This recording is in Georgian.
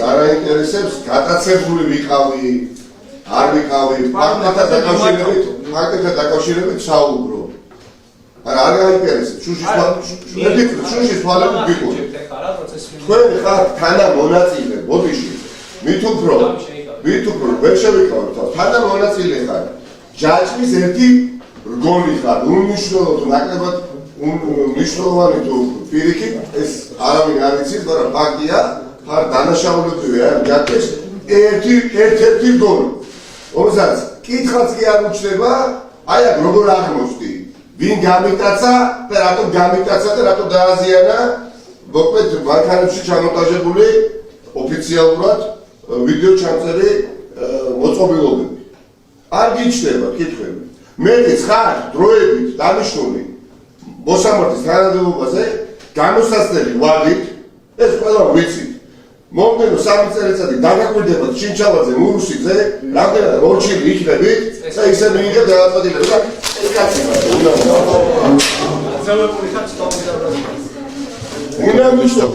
არ აინტერესებს გატაცებული ვიყავი, არ ვიყავი, ფაქტებთან დაკავშირებით საუბრო. არ აინტერესებს, შუშის თვალები გიყურე. თქვენ ხართ თანამონაწილე, ბოდიში. მით უფრო ვერ შევიკავებ თავს. თანამონაწილე ხარ. ჯაჭვის ერთი რგოლი ხარ. უმნიშვნელოდ ნაკლებად მნიშვნელოვანი თუ პირიქით ეს არავინ არ იცის, მაგრამ ფაქტია, ხარ დანაშაულებრივი ამ ჯაჭვის ერთ-ერთი რგოლი. რომელსაც კითხაც კი არ უჩნდება, აი აქ როგორ აღმოჩნდი. ვინ გამიტაცა და რატომ გამიტაცა და რატომ დააზიანა მოკლედ მანქანებში ჩამონტაჟებული ოფიციალურად ვიდეო ჩამწერი მოწყობილობები. არ გიჩნდება კითხვები. მეტიც ხარ დროებით დანიშნული მოსამართის თანამდებობაზე გამოსაცდელი ვადით ეს ყველა ვიცით. მომდენო 3 წელიწადი დაგაკვირდებათ ჩინჩალაძე მურუსიძე, რამდენად ორჩილი იქნებით და ისე მიიღეთ გადაწყვეტილება და ეს კაცი უნდა ზევებული ხარ ცოტა უნდა მიშტო